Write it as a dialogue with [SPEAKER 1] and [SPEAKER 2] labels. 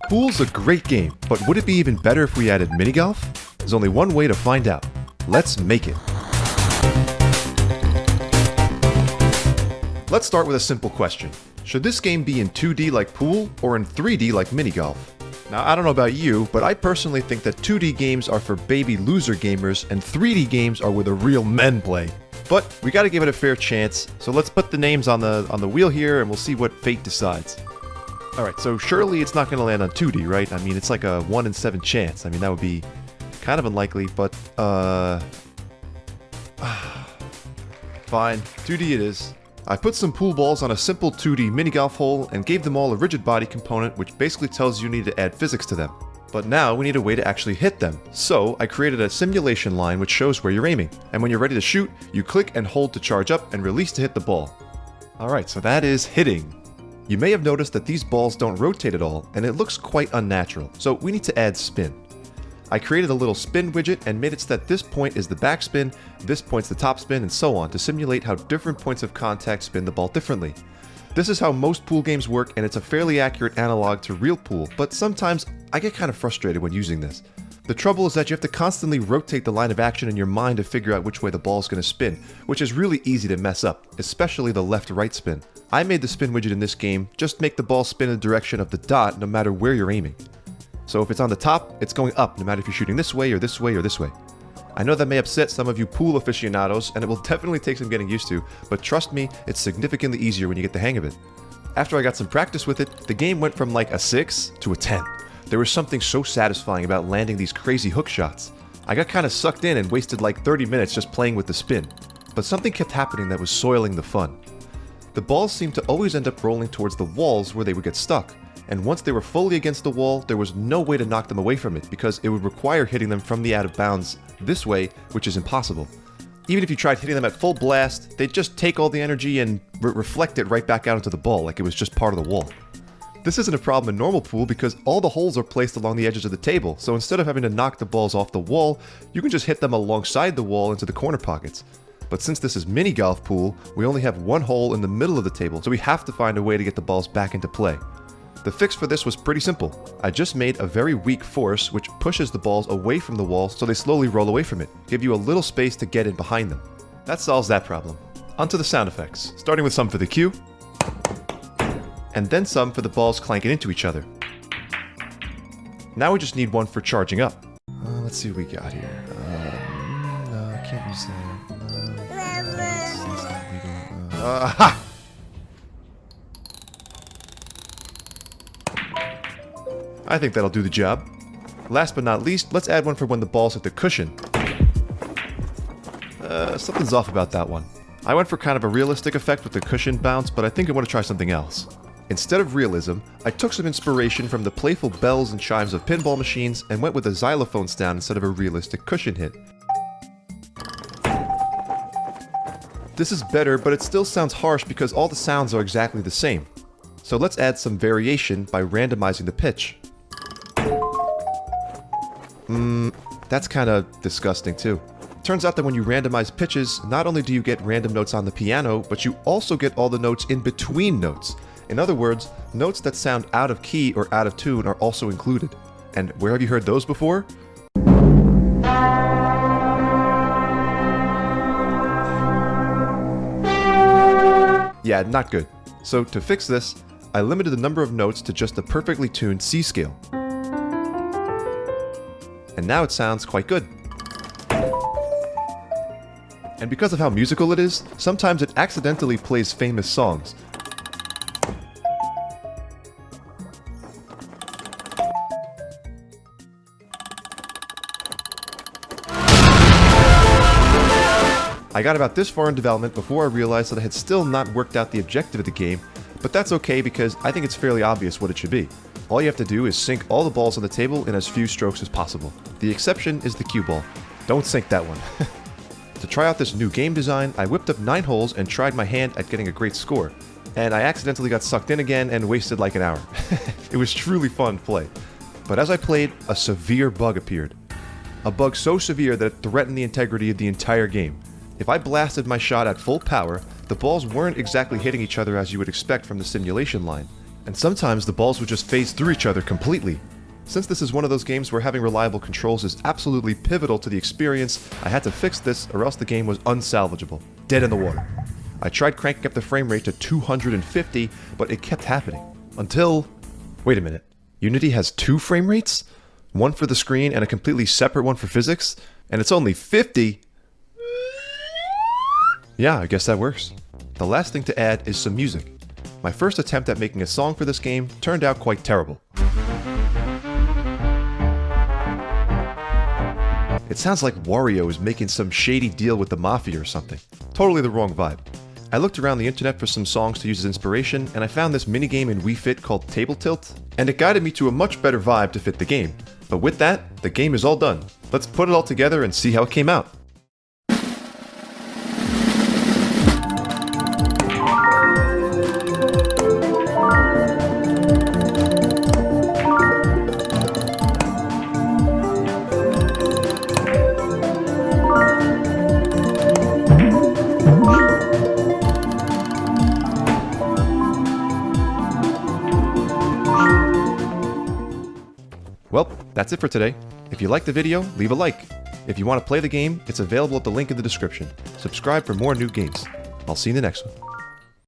[SPEAKER 1] Pool's a great game, but would it be even better if we added Minigolf? There's only one way to find out. Let's make it. Let's start with a simple question. Should this game be in 2D like Pool or in 3D like Minigolf? Now, I don't know about you, but I personally think that 2D games are for baby loser gamers and 3D games are where the real men play. But we gotta give it a fair chance, so let's put the names on the wheel here and we'll see what fate decides. Alright, so surely it's not gonna land on 2D, right? I mean, it's like a 1 in 7 chance. I mean, that would be kind of unlikely, but fine, 2D it is. I put some pool balls on a simple 2D mini-golf hole and gave them all a rigid body component, which basically tells you need to add physics to them. But now we need a way to actually hit them. So I created a simulation line which shows where you're aiming. And when you're ready to shoot, you click and hold to charge up and release to hit the ball. Alright, so that is hitting. You may have noticed that these balls don't rotate at all, and it looks quite unnatural, so we need to add spin. I created a little spin widget and made it so that this point is the backspin, this point's the topspin, and so on to simulate how different points of contact spin the ball differently. This is how most pool games work, and it's a fairly accurate analog to real pool, but sometimes I get kind of frustrated when using this. The trouble is that you have to constantly rotate the line of action in your mind to figure out which way the ball is going to spin, which is really easy to mess up, especially the left-right spin. I made the spin widget in this game just make the ball spin in the direction of the dot no matter where you're aiming. So if it's on the top, it's going up no matter if you're shooting this way or this way or this way. I know that may upset some of you pool aficionados, and it will definitely take some getting used to, but trust me, it's significantly easier when you get the hang of it. After I got some practice with it, the game went from like a 6 to a 10. There was something so satisfying about landing these crazy hook shots. I got kind of sucked in and wasted like 30 minutes just playing with the spin. But something kept happening that was soiling the fun. The balls seemed to always end up rolling towards the walls where they would get stuck. And once they were fully against the wall, there was no way to knock them away from it because it would require hitting them from the out of bounds this way, which is impossible. Even if you tried hitting them at full blast, they'd just take all the energy and reflect it right back out into the ball like it was just part of the wall. This isn't a problem in normal pool because all the holes are placed along the edges of the table, so instead of having to knock the balls off the wall, you can just hit them alongside the wall into the corner pockets. But since this is mini golf pool, we only have one hole in the middle of the table, so we have to find a way to get the balls back into play. The fix for this was pretty simple. I just made a very weak force which pushes the balls away from the wall so they slowly roll away from it, give you a little space to get in behind them. That solves that problem. Onto the sound effects, starting with some for the cue, and then some for the balls clanking into each other. Now we just need one for charging up. Let's see what we got here. No, I can't use that. Aha! I think that'll do the job. Last but not least, let's add one for when the balls hit the cushion. Something's off about that one. I went for kind of a realistic effect with the cushion bounce, but I think I want to try something else. Instead of realism, I took some inspiration from the playful bells and chimes of pinball machines and went with a xylophone sound instead of a realistic cushion hit. This is better, but it still sounds harsh because all the sounds are exactly the same. So let's add some variation by randomizing the pitch. That's kind of disgusting too. Turns out that when you randomize pitches, not only do you get random notes on the piano, but you also get all the notes in between notes. In other words, notes that sound out of key or out of tune are also included. And where have you heard those before? Yeah, not good. So to fix this, I limited the number of notes to just a perfectly tuned C scale. And now it sounds quite good. And because of how musical it is, sometimes it accidentally plays famous songs. I got about this far in development before I realized that I had still not worked out the objective of the game, but that's okay because I think it's fairly obvious what it should be. All you have to do is sink all the balls on the table in as few strokes as possible. The exception is the cue ball. Don't sink that one. To try out this new game design, I whipped up 9 holes and tried my hand at getting a great score. And I accidentally got sucked in again and wasted like an hour. It was truly fun to play. But as I played, a severe bug appeared. A bug so severe that it threatened the integrity of the entire game. If I blasted my shot at full power, the balls weren't exactly hitting each other as you would expect from the simulation line. And sometimes the balls would just phase through each other completely. Since this is one of those games where having reliable controls is absolutely pivotal to the experience, I had to fix this or else the game was unsalvageable. Dead in the water. I tried cranking up the frame rate to 250, but it kept happening. Until... Wait a minute. Unity has 2 frame rates? One for the screen and a completely separate one for physics? And it's only 50? Yeah, I guess that works. The last thing to add is some music. My first attempt at making a song for this game turned out quite terrible. It sounds like Wario is making some shady deal with the Mafia or something. Totally the wrong vibe. I looked around the internet for some songs to use as inspiration, and I found this minigame in Wii Fit called Table Tilt, and it guided me to a much better vibe to fit the game. But with that, the game is all done. Let's put it all together and see how it came out. Well, that's it for today. If you liked the video, leave a like. If you want to play the game, it's available at the link in the description. Subscribe for more new games. I'll see you in the next one.